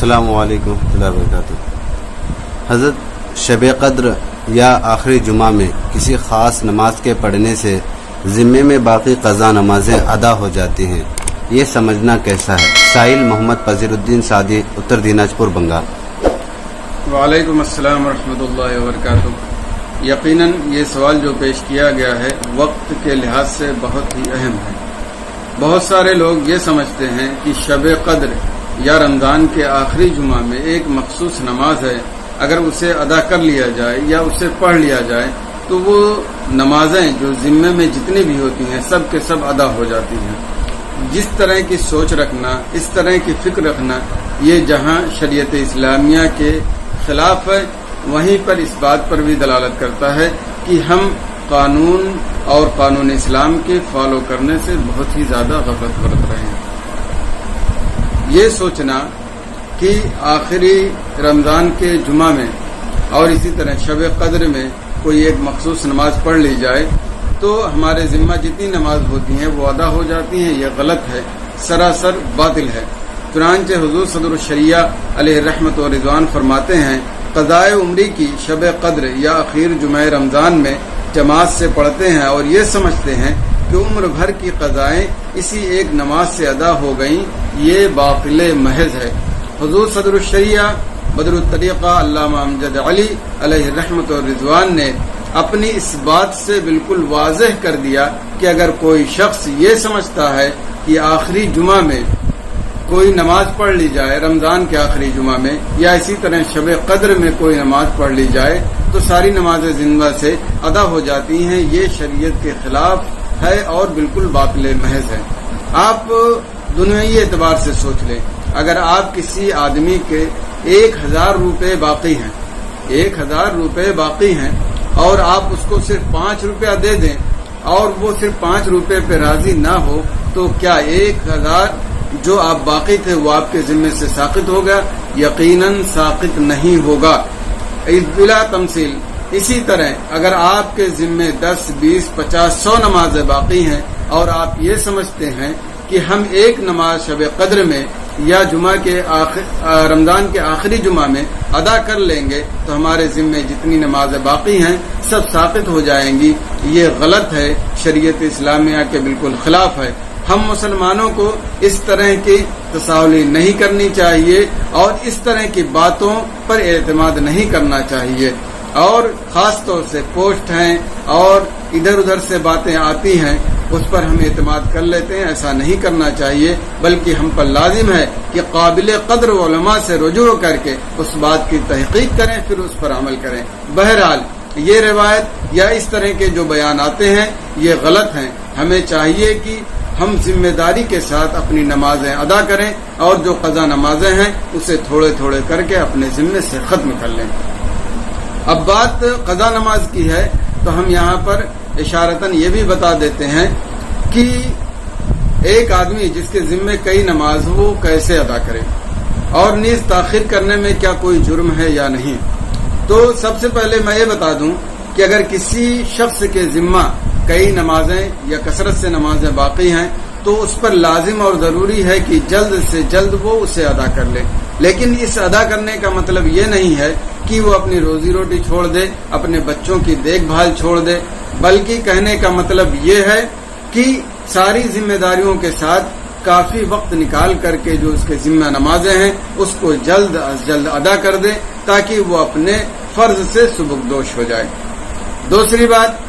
السلام علیکم ورحمۃ اللہ وبرکاتہ۔ حضرت شب قدر یا آخری جمعہ میں کسی خاص نماز کے پڑھنے سے ذمے میں باقی قضا نمازیں ادا ہو جاتی ہیں، یہ سمجھنا کیسا ہے؟ سائل محمد پذیر الدین سعدی، اتر دیناج پور، بنگال۔ وعلیکم السلام ورحمۃ اللہ وبرکاتہ۔ یقیناً یہ سوال جو پیش کیا گیا ہے وقت کے لحاظ سے بہت ہی اہم ہے۔ بہت سارے لوگ یہ سمجھتے ہیں کہ شب قدر یا رمضان کے آخری جمعہ میں ایک مخصوص نماز ہے، اگر اسے ادا کر لیا جائے یا اسے پڑھ لیا جائے تو وہ نمازیں جو ذمے میں جتنی بھی ہوتی ہیں سب کے سب ادا ہو جاتی ہیں۔ جس طرح کی سوچ رکھنا، اس طرح کی فکر رکھنا، یہ جہاں شریعت اسلامیہ کے خلاف ہے، وہیں پر اس بات پر بھی دلالت کرتا ہے کہ ہم قانون اور قانون اسلام کے فالو کرنے سے بہت ہی زیادہ غفلت برت رہے ہیں۔ یہ سوچنا کہ آخری رمضان کے جمعہ میں اور اسی طرح شب قدر میں کوئی ایک مخصوص نماز پڑھ لی جائے تو ہمارے ذمہ جتنی نماز ہوتی ہیں وہ ادا ہو جاتی ہیں، یہ غلط ہے، سراسر باطل ہے۔ چنانچہ حضور صدر الشریعہ علیہ رحمت و رضوان فرماتے ہیں، قضائے عمری کی شب قدر یا اخیر جمعہ رمضان میں جماعت سے پڑھتے ہیں اور یہ سمجھتے ہیں کہ عمر بھر کی قضائیں اسی ایک نماز سے ادا ہو گئیں، یہ باطل محض ہے۔ حضور صدر الشریعہ بدر الطریقہ علامہ امجد علی علیہ رحمت و رضوان نے اپنی اس بات سے بالکل واضح کر دیا کہ اگر کوئی شخص یہ سمجھتا ہے کہ آخری جمعہ میں کوئی نماز پڑھ لی جائے، رمضان کے آخری جمعہ میں یا اسی طرح شب قدر میں کوئی نماز پڑھ لی جائے تو ساری نمازیں زندہ سے ادا ہو جاتی ہیں، یہ شریعت کے خلاف ہے اور بالکل باطل محض ہے۔ آپ دنیائی اعتبار سے سوچ لیں، اگر آپ کسی آدمی کے 1000 روپے باقی ہیں، 1000 روپے باقی ہیں اور آپ اس کو صرف 5 روپیہ دے دیں اور وہ صرف 5 روپے پہ راضی نہ ہو تو کیا 1000 جو آپ باقی تھے وہ آپ کے ذمے سے ساقط ہوگا؟ یقیناً ساقط نہیں ہوگا، بلا تمثیل۔ اسی طرح اگر آپ کے ذمے 10، 20، 50، 100 نمازیں باقی ہیں اور آپ یہ سمجھتے ہیں کہ ہم ایک نماز شب قدر میں یا جمعہ کے رمضان کے آخری جمعہ میں ادا کر لیں گے تو ہمارے ذمے جتنی نمازیں باقی ہیں سب ساقط ہو جائیں گی، یہ غلط ہے، شریعت اسلامیہ کے بالکل خلاف ہے۔ ہم مسلمانوں کو اس طرح کی تساہلی نہیں کرنی چاہیے اور اس طرح کی باتوں پر اعتماد نہیں کرنا چاہیے، اور خاص طور سے پوسٹ ہیں اور ادھر ادھر سے باتیں آتی ہیں اس پر ہم اعتماد کر لیتے ہیں، ایسا نہیں کرنا چاہیے، بلکہ ہم پر لازم ہے کہ قابل قدر علماء سے رجوع کر کے اس بات کی تحقیق کریں، پھر اس پر عمل کریں۔ بہرحال یہ روایت یا اس طرح کے جو بیان آتے ہیں یہ غلط ہیں۔ ہمیں چاہیے کہ ہم ذمہ داری کے ساتھ اپنی نمازیں ادا کریں اور جو قضا نمازیں ہیں اسے تھوڑے تھوڑے کر کے اپنے ذمے سے ختم کر لیں۔ اب بات قضا نماز کی ہے تو ہم یہاں پر اشارتاً یہ بھی بتا دیتے ہیں کہ ایک آدمی جس کے ذمے کئی نماز ہو وہ کیسے ادا کرے اور نیز تاخیر کرنے میں کیا کوئی جرم ہے یا نہیں۔ تو سب سے پہلے میں یہ بتا دوں کہ اگر کسی شخص کے ذمہ کئی نمازیں یا کثرت سے نمازیں باقی ہیں تو اس پر لازم اور ضروری ہے کہ جلد سے جلد وہ اسے ادا کر لے، لیکن اس ادا کرنے کا مطلب یہ نہیں ہے کہ وہ اپنی روزی روٹی چھوڑ دے، اپنے بچوں کی دیکھ بھال چھوڑ دے، بلکہ کہنے کا مطلب یہ ہے کہ ساری ذمہ داریوں کے ساتھ کافی وقت نکال کر کے جو اس کے ذمہ نمازیں ہیں اس کو جلد از جلد ادا کر دے تاکہ وہ اپنے فرض سے سبکدوش ہو جائے۔ دوسری بات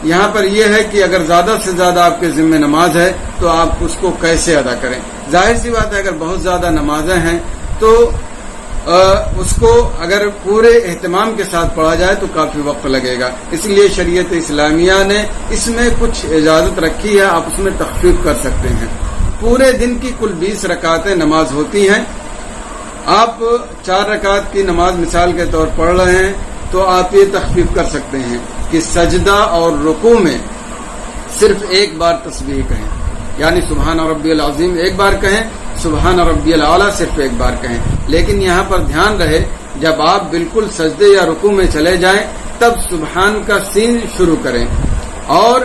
یہاں پر یہ ہے کہ اگر زیادہ سے زیادہ آپ کے ذمہ نماز ہے تو آپ اس کو کیسے ادا کریں۔ ظاہر سی بات ہے اگر بہت زیادہ نمازیں ہیں تو اس کو اگر پورے اہتمام کے ساتھ پڑھا جائے تو کافی وقت لگے گا، اس لیے شریعت اسلامیہ نے اس میں کچھ اجازت رکھی ہے، آپ اس میں تخفیف کر سکتے ہیں۔ پورے دن کی کل 20 رکعتیں نماز ہوتی ہیں، آپ 4 رکعت کی نماز مثال کے طور پڑھ رہے ہیں تو آپ یہ تخفیف کر سکتے ہیں کہ سجدہ اور رکوع میں صرف ایک بار تسبیح کہیں، یعنی سبحان ربی العظیم ایک بار کہیں، سبحان ربی الاعلیٰ صرف ایک بار کہیں، لیکن یہاں پر دھیان رہے جب آپ بالکل سجدے یا رکوع میں چلے جائیں تب سبحان کا سین شروع کریں اور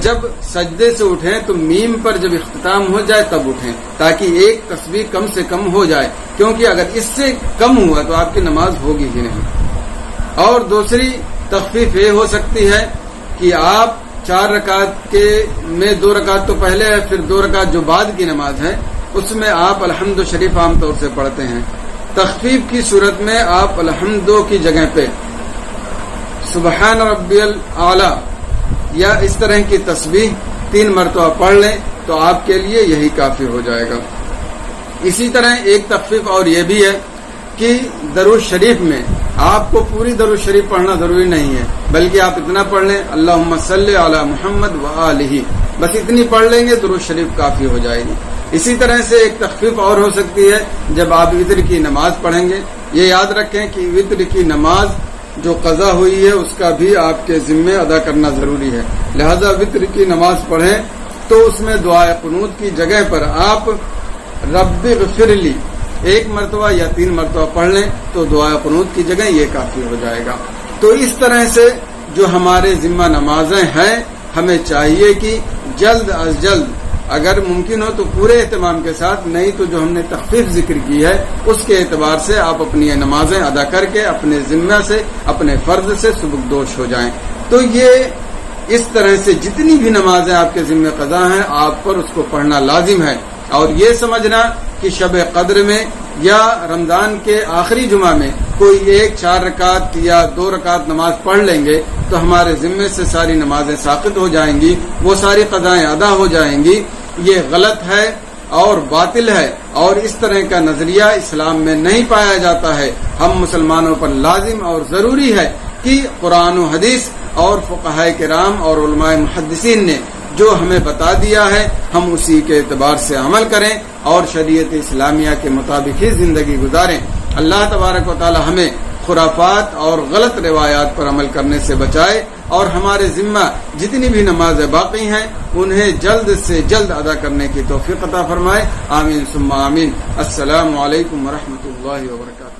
جب سجدے سے اٹھیں تو میم پر جب اختتام ہو جائے تب اٹھیں، تاکہ ایک تسبیح کم سے کم ہو جائے، کیونکہ اگر اس سے کم ہوا تو آپ کی نماز ہوگی ہی نہیں۔ اور دوسری تخفیف یہ ہو سکتی ہے کہ آپ 4 رکعت میں 2 رکعت تو پہلے ہے، پھر 2 رکعت جو بعد کی نماز ہے اس میں آپ الحمد شریف عام طور سے پڑھتے ہیں۔ تخفیف کی صورت میں آپ الحمد کی جگہ پہ سبحان ربی الاعلی یا اس طرح کی تسبیح 3 مرتبہ پڑھ لیں تو آپ کے لیے یہی کافی ہو جائے گا۔ اسی طرح ایک تخفیف اور یہ بھی ہے کہ درود شریف میں آپ کو پوری درود شریف پڑھنا ضروری نہیں ہے، بلکہ آپ اتنا پڑھ لیں اللہم صلی علی محمد وآلہ، بس اتنی پڑھ لیں گے درود شریف کافی ہو جائے گی۔ اسی طرح سے ایک تخفیف اور ہو سکتی ہے جب آپ وتر کی نماز پڑھیں گے، یہ یاد رکھیں کہ وتر کی نماز جو قضا ہوئی ہے اس کا بھی آپ کے ذمے ادا کرنا ضروری ہے، لہذا وتر کی نماز پڑھیں تو اس میں دعائے قنوت کی جگہ پر آپ رب اغفر لی 1 مرتبہ یا 3 مرتبہ پڑھ لیں تو دعائے قنوت کی جگہ یہ کافی ہو جائے گا۔ تو اس طرح سے جو ہمارے ذمہ نمازیں ہیں ہمیں چاہیے کہ جلد از جلد اگر ممکن ہو تو پورے اہتمام کے ساتھ، نہیں تو جو ہم نے تخفیف ذکر کی ہے اس کے اعتبار سے آپ اپنی نمازیں ادا کر کے اپنے ذمہ سے اپنے فرض سے سبکدوش ہو جائیں۔ تو یہ اس طرح سے جتنی بھی نمازیں آپ کے ذمہ قضا ہیں آپ پر اس کو پڑھنا لازم ہے، اور یہ سمجھنا کہ شب قدر میں یا رمضان کے آخری جمعہ میں کوئی 4 رکعت یا 2 رکعت نماز پڑھ لیں گے تو ہمارے ذمے سے ساری نمازیں ساقط ہو جائیں گی، وہ ساری قضائیں ادا ہو جائیں گی۔ یہ غلط ہے اور باطل ہے، اور اس طرح کا نظریہ اسلام میں نہیں پایا جاتا ہے۔ ہم مسلمانوں پر لازم اور ضروری ہے کہ قرآن و حدیث اور فقہائے کرام اور علماء محدثین نے جو ہمیں بتا دیا ہے ہم اسی کے اعتبار سے عمل کریں اور شریعت اسلامیہ کے مطابق ہی زندگی گزاریں۔ اللہ تبارک و تعالی ہمیں خرافات اور غلط روایات پر عمل کرنے سے بچائے، اور ہمارے ذمہ جتنی بھی نمازیں باقی ہیں انہیں جلد سے جلد ادا کرنے کی توفیق عطا فرمائے۔ آمین ثم آمین۔ السلام علیکم ورحمۃ اللہ وبرکاتہ۔